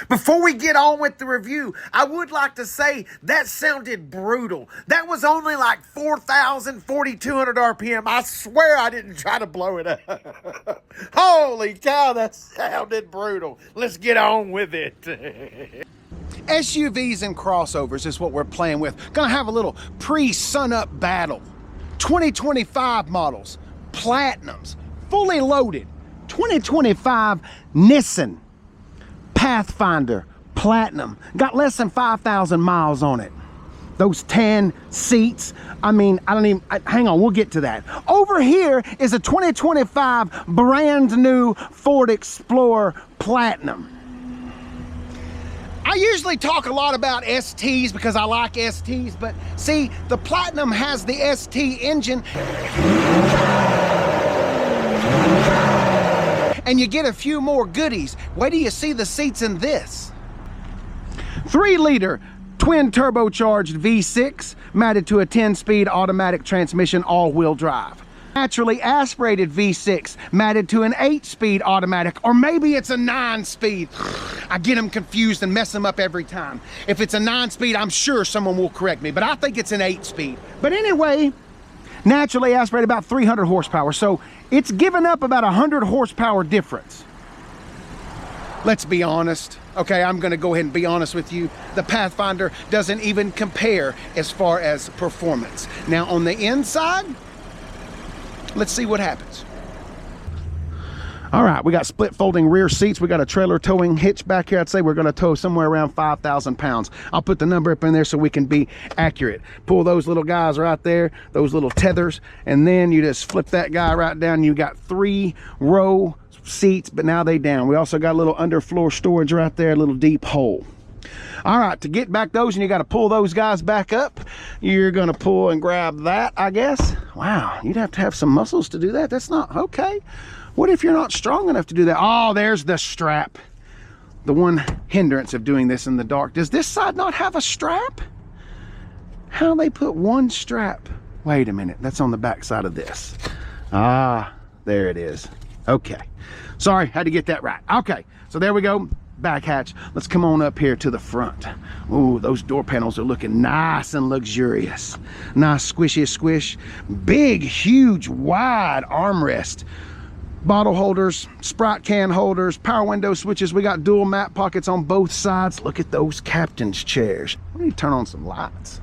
Before we get on with the review, I would like to say that sounded brutal. That was only like 4,000, 4,200 RPM. I swear I didn't try to blow it up. Holy cow, that sounded brutal. Let's get on with it. SUVs and crossovers is what we're playing with. Gonna have a little pre-sun-up battle. 2025 models, Platinums, fully loaded. 2025 Nissan Pathfinder Platinum, got less than 5,000 miles on it. Those tan seats, I mean, hang on, we'll get to that. Over here is a 2025 brand new Ford Explorer Platinum. I usually talk a lot about STs because I like STs, but see, the Platinum has the ST engine. And you get a few more goodies. Wait till you see the seats in this. 3-liter twin turbocharged V6 mounted to a 10-speed automatic transmission all-wheel drive. Naturally aspirated V6 mounted to an 8-speed automatic, or maybe it's a 9-speed. I get them confused and mess them up every time. If it's a 9-speed, I'm sure someone will correct me, but I think it's an 8-speed. But anyway, naturally aspirated, about 300 horsepower, so it's given up about 100 horsepower difference. Let's be honest. Okay, I'm gonna go ahead and be honest with you. The Pathfinder doesn't even compare as far as performance. Now on the inside, let's see what happens. All right, we got split folding rear seats. We got a trailer towing hitch back here. I'd say we're gonna tow somewhere around 5,000 pounds. I'll put the number up in there so we can be accurate. Pull those little guys right there, those little tethers, and then you just flip that guy right down. You got 3-row seats, but now they down. We also got a little underfloor storage right there, a little deep hole. All right, to get back those, and you got to pull those guys back up, you're gonna pull and grab that, I guess. Wow, you'd have to have some muscles to do that. That's not okay. What if you're not strong enough to do that? Oh, there's the strap. The one hindrance of doing this in the dark. Does this side not have a strap? How they put one strap? Wait a minute, that's on the back side of this. Ah, there it is. Okay, sorry, had to get that right. Okay, so there we go, back hatch. Let's come on up here to the front. Ooh, those door panels are looking nice and luxurious. Nice squishy squish. Big, huge, wide armrest. Bottle holders, Sprite can holders, power window switches. We got dual map pockets on both sides. Look at those captain's chairs. We need to turn on some lights.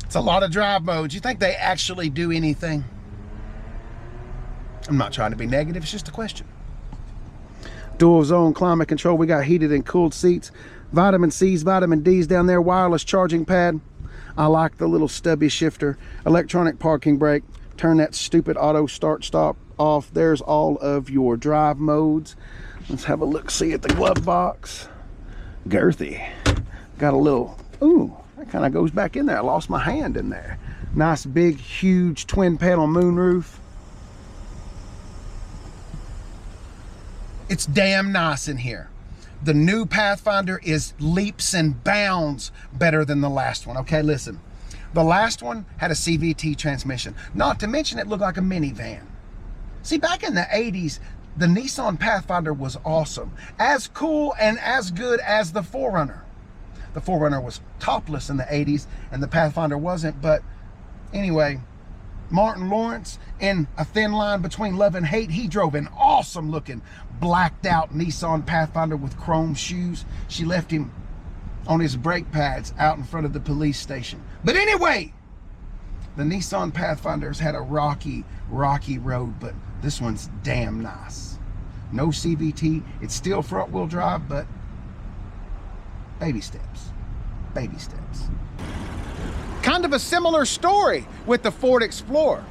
It's a lot of drive modes. You think they actually do anything? I'm not trying to be negative, it's just a question. Dual zone climate control. We got heated and cooled seats. Vitamin C's, vitamin D's down there. Wireless charging pad. I like the little stubby shifter. Electronic parking brake. Turn that stupid auto start stop off. There's all of your drive modes. Let's have a look see at the glove box. Girthy. Got a little, ooh, that kind of goes back in there. I lost my hand in there. Nice big huge twin panel moonroof. It's damn nice in here. The new Pathfinder is leaps and bounds better than the last one. Okay, listen. The last one had a CVT transmission. Not to mention it looked like a minivan. See, back in the 80s, the Nissan Pathfinder was awesome. As cool and as good as the 4Runner. The 4Runner was topless in the 80s and the Pathfinder wasn't, but anyway, Martin Lawrence, in A Thin Line Between Love and Hate, he drove an awesome looking blacked out Nissan Pathfinder with chrome shoes. She left him on his brake pads out in front of the police station. But anyway, The Nissan Pathfinder's had a rocky road, but this one's damn nice. No CVT. It's still front wheel drive, but baby steps. Baby steps. Kind of a similar story with the Ford Explorer.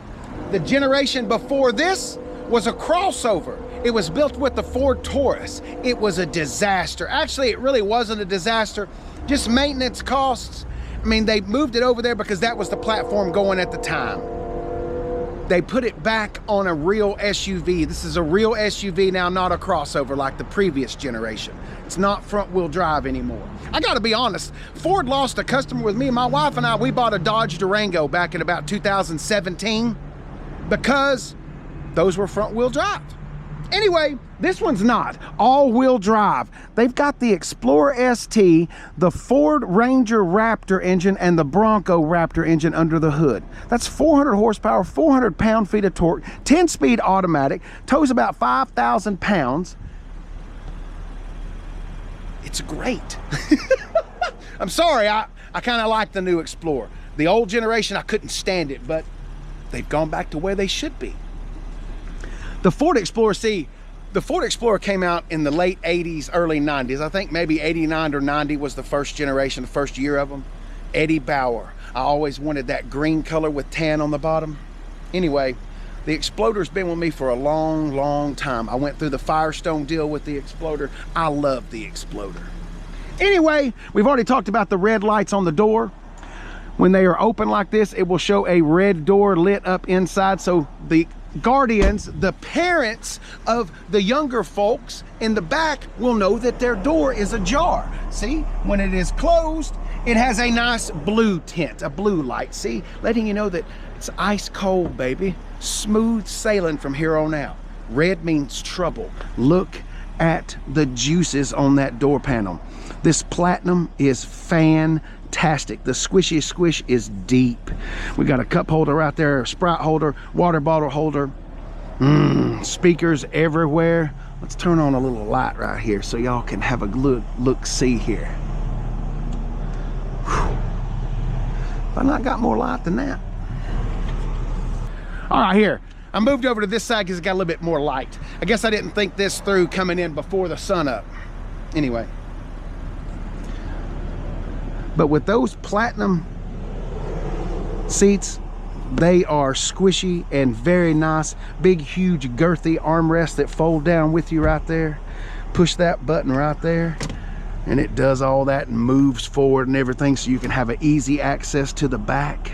The generation before this was a crossover. It was built with the Ford Taurus. It was a disaster. Actually, it really wasn't a disaster, just maintenance costs. I mean, they moved it over there because that was the platform going at the time. They put it back on a real SUV. This is a real SUV now, not a crossover like the previous generation. It's not front wheel drive anymore. I gotta be honest, Ford lost a customer with me. My wife and I, we bought a Dodge Durango back in about 2017 because those were front wheel drive. Anyway, this one's not all-wheel drive. They've got the Explorer ST, the Ford Ranger Raptor engine, and the Bronco Raptor engine under the hood. That's 400 horsepower, 400 pound-feet of torque, 10-speed automatic, tows about 5,000 pounds. It's great. I'm sorry, I kind of like the new Explorer. The old generation, I couldn't stand it, but they've gone back to where they should be. The Ford Explorer, see, the Ford Explorer came out in the late 80s, early 90s. I think maybe 89 or 90 was the first generation, the first year of them. Eddie Bauer. I always wanted that green color with tan on the bottom. Anyway, the Exploder's been with me for a long, long time. I went through the Firestone deal with the Exploder. I love the Exploder. Anyway, we've already talked about the red lights on the door. When they are open like this, it will show a red door lit up inside, so the guardians, the parents of the younger folks in the back will know that their door is ajar. See, when it is closed, it has a nice blue tint, a blue light, see, letting you know that it's ice cold, baby. Smooth sailing from here on out. Red means trouble. Look at the juices on that door panel. This platinum is fantastic. The squishy squish is deep. We got a cup holder right there, a Sprite holder, water bottle holder, speakers everywhere. Let's turn on a little light right here so y'all can have a look-see here. Whew. I've not got more light than that. All right, here. I moved over to this side because it got a little bit more light. I guess I didn't think this through coming in before the sun up. Anyway. But with those platinum seats, they are squishy and very nice. Big, huge, girthy armrests that fold down with you right there. Push that button right there, and it does all that and moves forward and everything, so you can have an easy access to the back.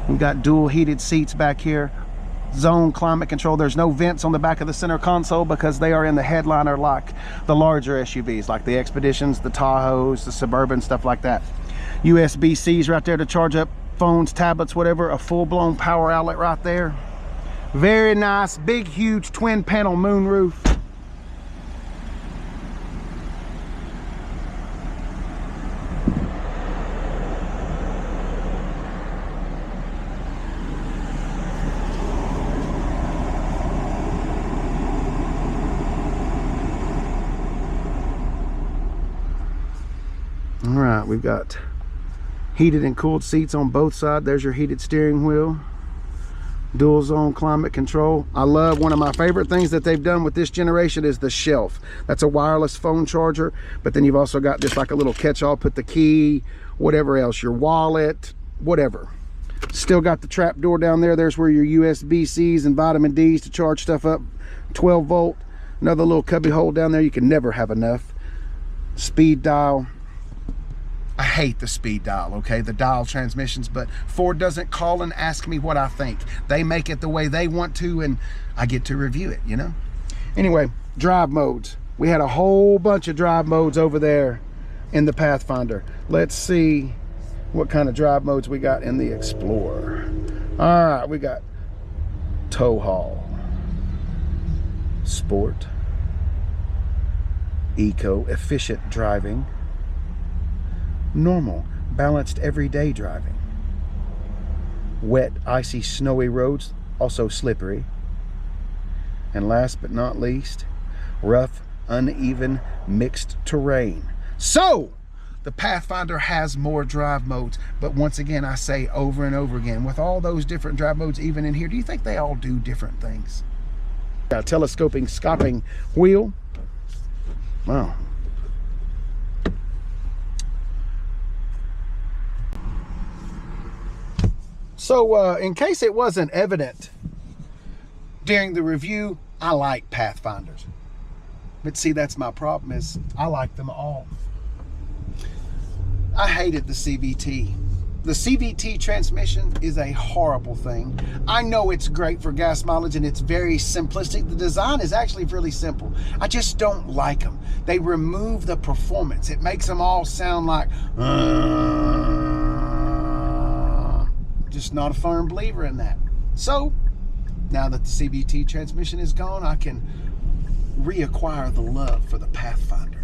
We've got dual heated seats back here. Zone climate control. There's no vents on the back of the center console because they are in the headliner like the larger SUVs, like the Expeditions, the Tahoes, the Suburban, stuff like that. USB-Cs right there to charge up phones, tablets, whatever. A full-blown power outlet right there. Very nice, big, huge twin panel moonroof. All right, we've got heated and cooled seats on both sides. There's your heated steering wheel. Dual zone climate control. I love, one of my favorite things that they've done with this generation is the shelf. That's a wireless phone charger, but then you've also got just like a little catch-all, put the key, whatever else, your wallet, whatever. Still got the trap door down there. There's where your USB-Cs and vitamin Ds to charge stuff up. 12 volt. Another little cubby hole down there. You can never have enough. Speed dial. I hate the speed dial, okay, the dial transmissions, but Ford doesn't call and ask me what I think. They make it the way they want to, and I get to review it, you know? Anyway, drive modes. We had a whole bunch of drive modes over there in the Pathfinder. Let's see what kind of drive modes we got in the Explorer. All right, we got tow haul, sport, eco, efficient driving, normal, balanced everyday driving, wet, icy, snowy roads, also slippery, and last but not least, rough, uneven, mixed terrain. So, the Pathfinder has more drive modes, but once again, I say over and over again, with all those different drive modes, even in here, do you think they all do different things? Got a telescoping scoping wheel. Wow. So, in case it wasn't evident during the review, I like Pathfinders. But see, that's my problem, is I like them all. I hated the CVT. The CVT transmission is a horrible thing. I know it's great for gas mileage and it's very simplistic. The design is actually really simple. I just don't like them. They remove the performance. It makes them all sound like, just not a firm believer in that. So, now that the CVT transmission is gone, I can reacquire the love for the Pathfinder.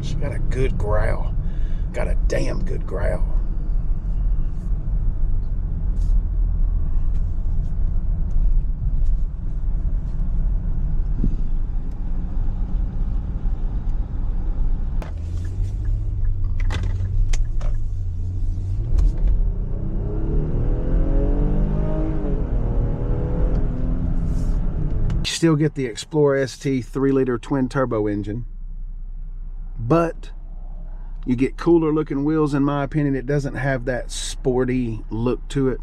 She got a good growl. Got a damn good growl. Still get the Explorer ST 3-liter twin turbo engine, but you get cooler looking wheels. In my opinion, it doesn't have that sporty look to it.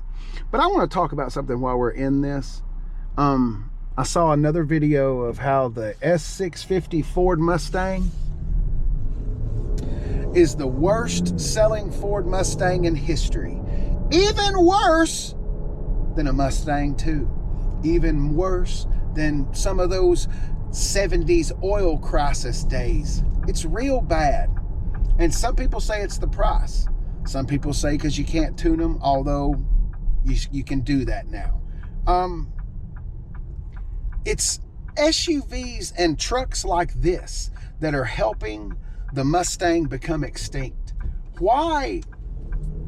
But I want to talk about something while we're in this. I saw another video of how the S650 Ford Mustang is the worst selling Ford Mustang in history. Even worse than a Mustang 2. Even worse than some of those 70s oil crisis days. It's real bad. And some people say it's the price. Some people say because you can't tune them, although you can do that now. It's SUVs and trucks like this that are helping the Mustang become extinct. Why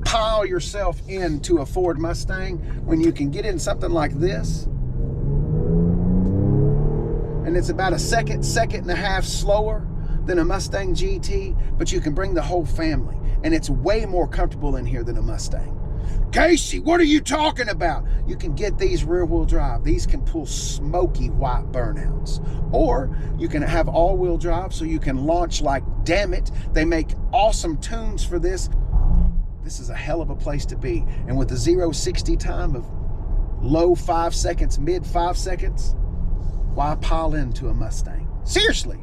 pile yourself into a Ford Mustang when you can get in something like this? And it's about a second and a half slower than a Mustang GT, but you can bring the whole family. And it's way more comfortable in here than a Mustang. Casey, what are you talking about? You can get these rear-wheel drive. These can pull smoky white burnouts. Or you can have all-wheel drive so you can launch like damn it. They make awesome tunes for this. This is a hell of a place to be. And with the 0-60 time of low 5 seconds, mid 5 seconds, why pile into a Mustang? Seriously.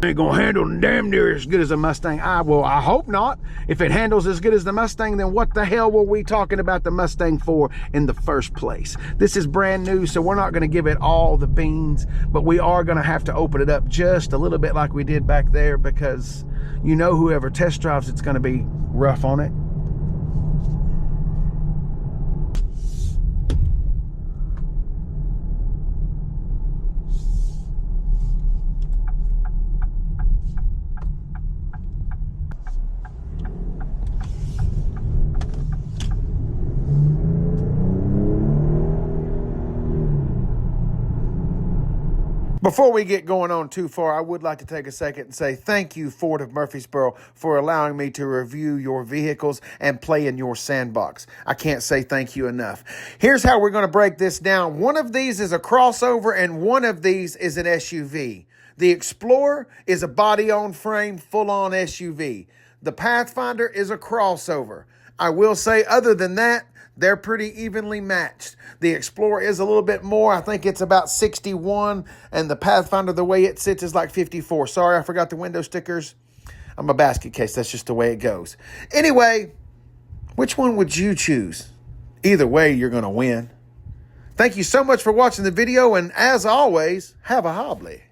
Ain't gonna handle damn near as good as a Mustang. Well, I hope not. If it handles as good as the Mustang, then what the hell were we talking about the Mustang for in the first place? This is brand new, so we're not gonna give it all the beans, but we are gonna have to open it up just a little bit like we did back there, because you know whoever test drives it's gonna be rough on it. Before we get going on too far, I would like to take a second and say thank you, Ford of Murfreesboro, for allowing me to review your vehicles and play in your sandbox. I can't say thank you enough. Here's how we're going to break this down. One of these is a crossover and one of these is an SUV. The Explorer is a body-on-frame, full-on SUV. The Pathfinder is a crossover. I will say, other than that, they're pretty evenly matched. The Explorer is a little bit more. I think it's about 61, and the Pathfinder, the way it sits, is like 54. Sorry, I forgot the window stickers. I'm a basket case. That's just the way it goes. Anyway, which one would you choose? Either way, you're going to win. Thank you so much for watching the video, and as always, have a hobbly.